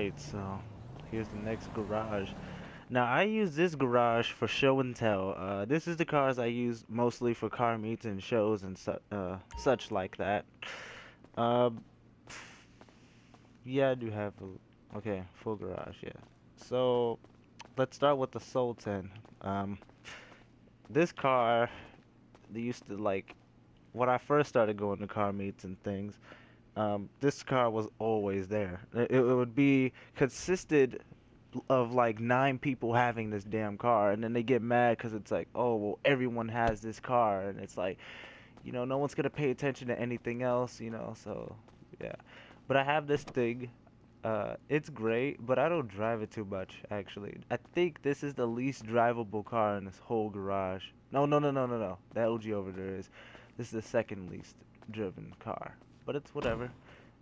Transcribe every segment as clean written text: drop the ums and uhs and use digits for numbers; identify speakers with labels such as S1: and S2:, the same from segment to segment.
S1: Alright, so here's the next garage. Now I use this garage for show and tell. This is the cars I use mostly for car meets and shows and such like that. Uh, yeah, I do have a, okay, full garage, yeah. So let's start with the Sultan. Um, this car, they used to like, when I first started going to car meets and things, this car was always there. It would be consisted of like 9 people having this damn car, and then they get mad because it's like, oh, well, everyone has this car, and it's like, no one's gonna pay attention to anything else, so yeah. But I have this thing. It's great, but I don't drive it too much, actually. I think this is the least drivable car in this whole garage. No, no, no, no, no, no. That OG over there is. This is the second least driven car. But it's whatever.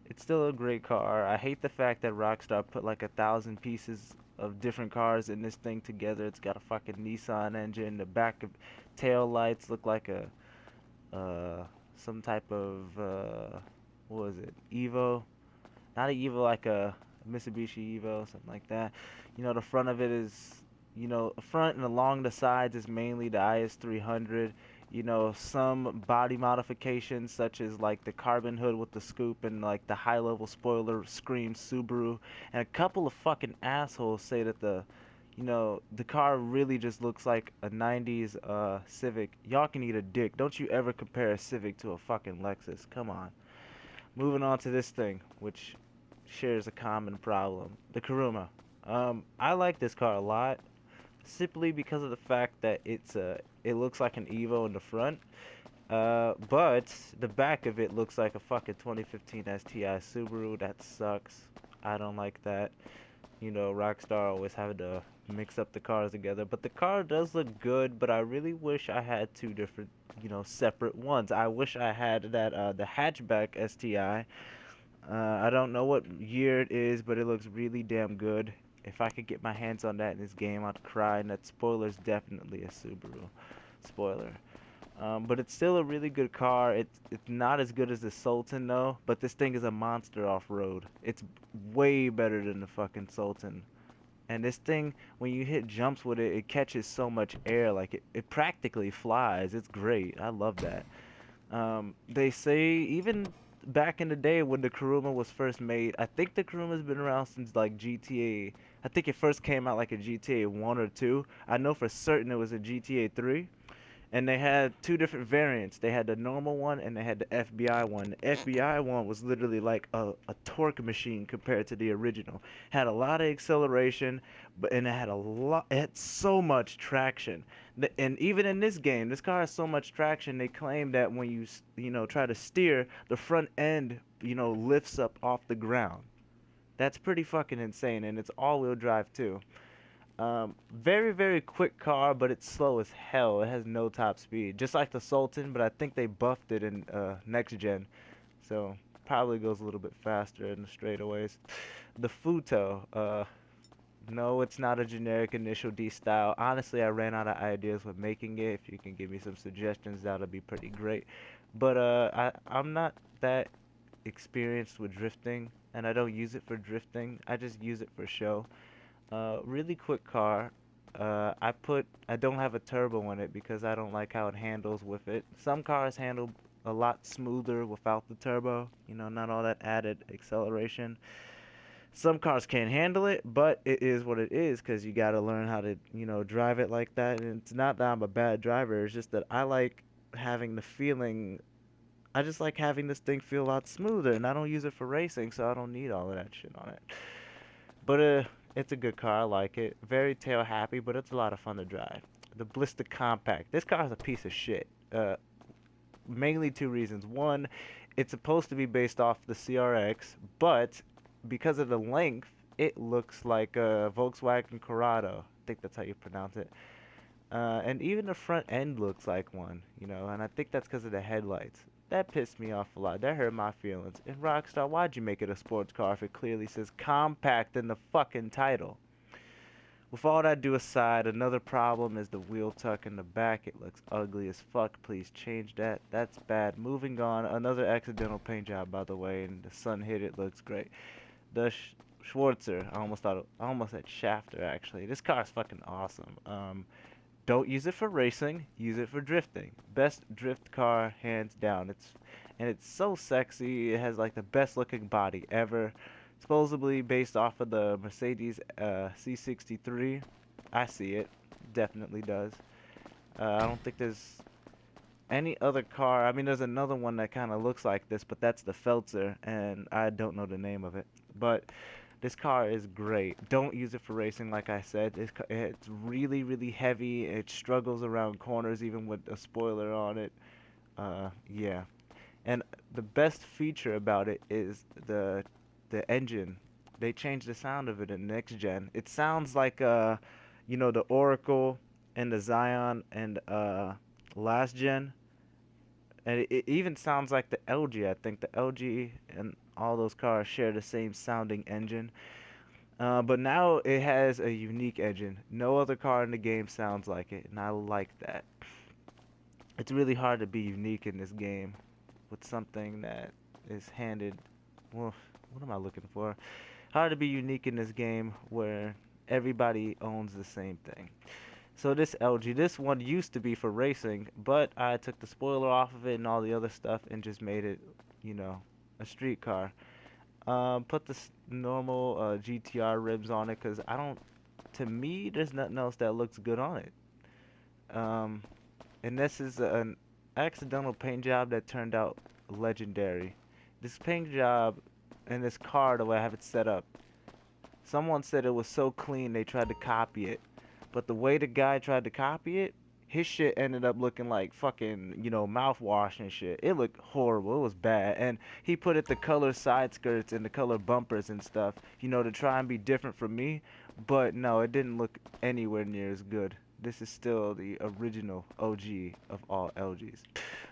S1: It's still a great car. I hate the fact that Rockstar put like 1,000 pieces of different cars in this thing together. It's got a fucking Nissan engine. The back of tail lights look like a some type of what was it? Evo? Not a Evo, like a Mitsubishi Evo, something like that. The front of it is, front and along the sides is mainly the IS300. Some body modifications such as like the carbon hood with the scoop and like the high level spoiler screams Subaru. And a couple of fucking assholes say that the car really just looks like a 90s Civic. Y'all can eat a dick. Don't you ever compare a Civic to a fucking Lexus. Come on. Moving on to this thing, which shares a common problem. The Kuruma. I like this car a lot, simply because of the fact that it looks like an Evo in the front, but the back of it looks like a fucking 2015 STI Subaru. That sucks. I don't like that. Rockstar always having to mix up the cars together. But the car does look good, but I really wish I had two different, separate ones. I wish I had the hatchback STI. I don't know what year it is, but it looks really damn good. If I could get my hands on that in this game, I'd cry. And that spoiler's definitely a Subaru spoiler. But it's still a really good car. It's not as good as the Sultan though, but this thing is a monster off-road. It's way better than the fucking Sultan. And this thing, when you hit jumps with it, it catches so much air, like it practically flies. It's great. I love that. They say even back in the day when the Kuruma was first made, I think the Kuruma's been around since like GTA. I think it first came out like a GTA 1 or 2. I know for certain it was a GTA 3. And they had two different variants. They had the normal one and they had the FBI one. The FBI one was literally like a torque machine compared to the original. Had a lot of acceleration, and it had so much traction. And even in this game, this car has so much traction. They claim that when you try to steer, the front end lifts up off the ground. That's pretty fucking insane, and it's all-wheel drive too. Very, very quick car, but it's slow as hell. It has no top speed, just like the Sultan, but I think they buffed it in next gen, so probably goes a little bit faster in the straightaways. The Futo, no, it's not a generic initial D style. Honestly, I ran out of ideas with making it. If you can give me some suggestions, that'll be pretty great. But I'm not that experienced with drifting, and I don't use it for drifting. I just use it for show. Really quick car. I don't have a turbo in it because I don't like how it handles with it. Some cars handle a lot smoother without the turbo, not all that added acceleration. Some cars can't handle it, but it is what it is because you got to learn how to, drive it like that. And it's not that I'm a bad driver, it's just that I like having the feeling. I just like having this thing feel a lot smoother, and I don't use it for racing, so I don't need all of that shit on it. But it's a good car. I like it. Very tail happy, but it's a lot of fun to drive. The Blister Compact. This car is a piece of shit. Mainly two reasons. One, it's supposed to be based off the CRX, but because of the length, it looks like a Volkswagen Corrado. I think that's how you pronounce it. And even the front end looks like one, and I think that's because of the headlights. That pissed me off a lot. That hurt my feelings. And Rockstar, why'd you make it a sports car if it clearly says compact in the fucking title? With all that do aside, another problem is the wheel tuck in the back. It looks ugly as fuck. Please change that. That's bad. Moving on. Another accidental paint job, by the way, and the sun hit it. Looks great. The Schwarzer. I almost said Shafter actually. This car is fucking awesome. Don't use it for racing. Use it for drifting. Best drift car, hands down. It's so sexy. It has like the best looking body ever. Supposedly based off of the Mercedes C63. I see it. Definitely does. I don't think there's any other car. I mean, there's another one that kind of looks like this, but that's the Feltzer, and I don't know the name of it. But this car is great. Don't use it for racing, like I said. It's really, really heavy. It struggles around corners, even with a spoiler on it. Yeah. And the best feature about it is the engine. They changed the sound of it in next gen. It sounds like the Oracle and the Zion and last gen, and it even sounds like the LG. I think the LG and all those cars share the same sounding engine. But now it has a unique engine. No other car in the game sounds like it, and I like that. It's really hard to be unique in this game with something that is handed. Well, what am I looking for? Hard to be unique in this game where everybody owns the same thing. So this LG, this one used to be for racing, but I took the spoiler off of it and all the other stuff and just made it, you know, a street car. Put the normal GTR ribs on it because I don't. To me, there's nothing else that looks good on it. Um, and this is an accidental paint job that turned out legendary. This paint job and this car, the way I have it set up, someone said it was so clean they tried to copy it. But the way the guy tried to copy it, his shit ended up looking like fucking, mouthwash and shit. It looked horrible. It was bad. And he put it the color side skirts and the color bumpers and stuff, to try and be different from me. But no, it didn't look anywhere near as good. This is still the original OG of all LGs.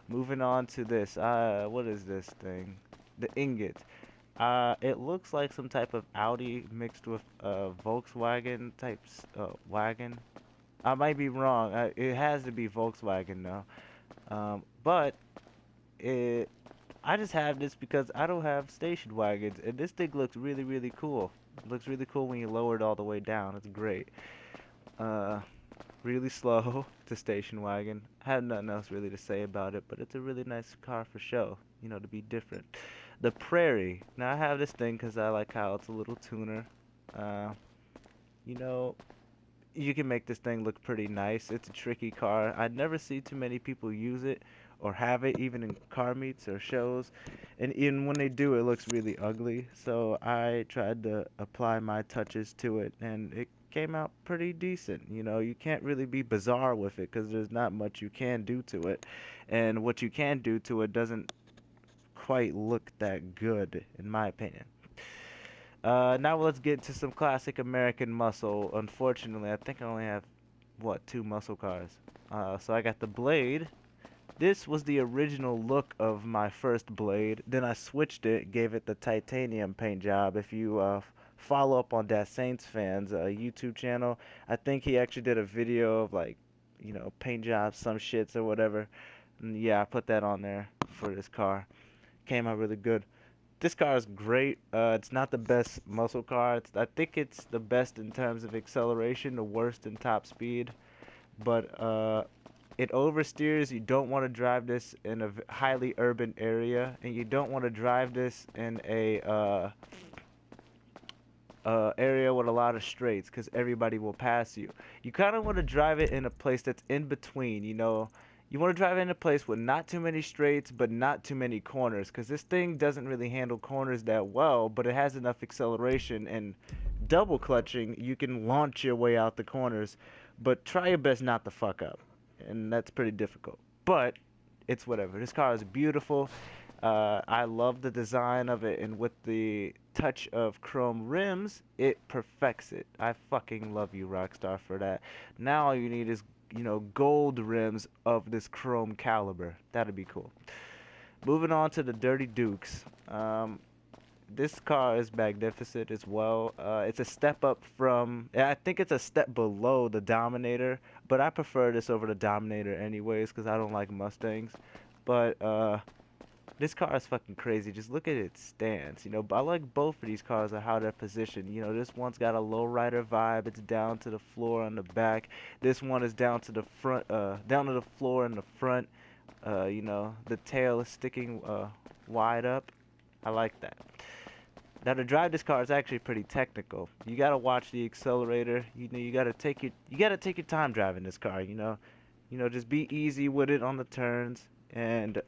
S1: Moving on to this. What is this thing? The ingot. It looks like some type of Audi mixed with Volkswagen type wagon. I might be wrong. It has to be Volkswagen though. But it, I just have this because I don't have station wagons, and this thing looks really, really cool. It looks really cool when you lower it all the way down. It's great. Uh, really slow to station wagon. I have nothing else really to say about it, but it's a really nice car for show. To be different. The Prairie. Now I have this thing because I like how it's a little tuner. Uh, you know, you can make this thing look pretty nice. It's a tricky car. I never see too many people use it or have it even in car meets or shows. And even when they do, it looks really ugly. So I tried to apply my touches to it and it came out pretty decent. You can't really be bizarre with it because there's not much you can do to it. And what you can do to it doesn't quite look that good, in my opinion. Now let's get into some classic American muscle. Unfortunately, I think I only have, what, two muscle cars. So I got the Blade. This was the original look of my first Blade. Then I switched it, gave it the titanium paint job. If you follow up on that Saints fans YouTube channel, I think he actually did a video of like, paint jobs, some shits or whatever. And yeah, I put that on there for this car. Came out really good. This car is great. It's not the best muscle car. I think it's the best in terms of acceleration, the worst in top speed. But it oversteers. You don't want to drive this in a highly urban area, and you don't want to drive this in a area with a lot of straights, because everybody will pass you. You kind of want to drive it in a place that's in between. You want to drive in a place with not too many straights, but not too many corners, because this thing doesn't really handle corners that well, but it has enough acceleration, and double clutching, you can launch your way out the corners, but try your best not to fuck up, and that's pretty difficult. But it's whatever. This car is beautiful. I love the design of it, and with the touch of chrome rims, it perfects it. I fucking love you, Rockstar, for that. Now all you need is gold rims of this chrome caliber. That'd be cool. Moving on to the Dirty Dukes. This car is magnificent as well. It's a step up from, I think it's a step below the Dominator, but I prefer this over the Dominator anyways because I don't like Mustangs. But This car is fucking crazy. Just look at its stance, you know. But I like both of these cars and how they're positioned. You know, this one's got a lowrider vibe. It's down to the floor on the back. This one is down to the front, down to the floor in the front. You know, the tail is sticking wide up. I like that. Now to drive this car is actually pretty technical. You gotta watch the accelerator. You know, you gotta take your time driving this car. You know, just be easy with it on the turns and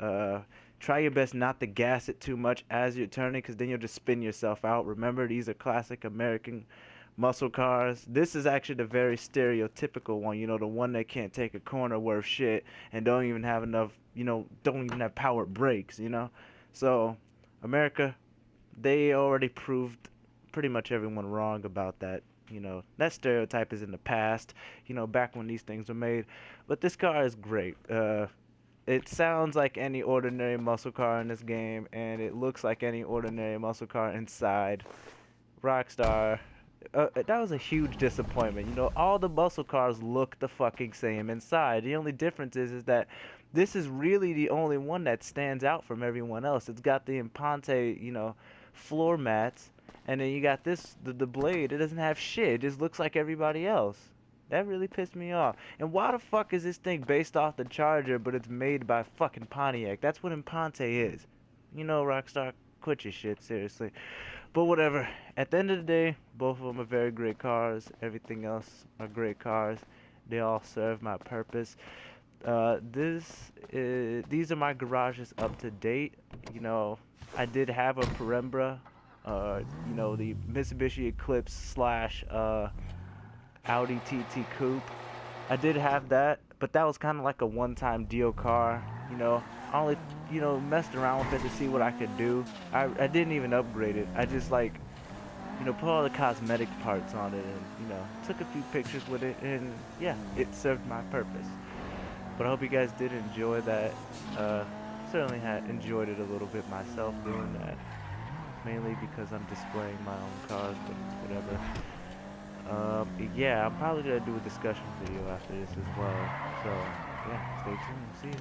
S1: try your best not to gas it too much as you're turning, because then you'll just spin yourself out. Remember, these are classic American muscle cars. This is actually the very stereotypical one. You know, the one that can't take a corner worth shit and don't even have enough. You know, don't even have powered brakes. You know, so America, they already proved pretty much everyone wrong about that. You know, that stereotype is in the past, you know, back when these things were made. But this car is great. It sounds like any ordinary muscle car in this game, and it looks like any ordinary muscle car inside. Rockstar, that was a huge disappointment. You know, all the muscle cars look the fucking same inside. The only difference is that this is really the only one that stands out from everyone else. It's got the Impante, you know, floor mats, and then you got this, the blade. It doesn't have shit. It just looks like everybody else. That really pissed me off. And why the fuck is this thing based off the Charger, but it's made by fucking Pontiac? That's what Impante is. You know, Rockstar, quit your shit, seriously. But whatever. At the end of the day, both of them are very great cars. Everything else are great cars. They all serve my purpose. These are my garages up to date. You know, I did have a Perembra, you know, the Mitsubishi Eclipse slash Audi TT Coupe. I did have that, but that was kind of like a one-time deal car. You know, I only, you know, messed around with it to see what I could do. I didn't even upgrade it. I just like, you know, put all the cosmetic parts on it and, you know, took a few pictures with it, and yeah, it served my purpose. But I hope you guys did enjoy that. Certainly had enjoyed it a little bit myself doing that. Mainly because I'm displaying my own cars, but whatever. Yeah, I'm probably gonna do a discussion video after this as well. So, yeah, stay tuned. See you.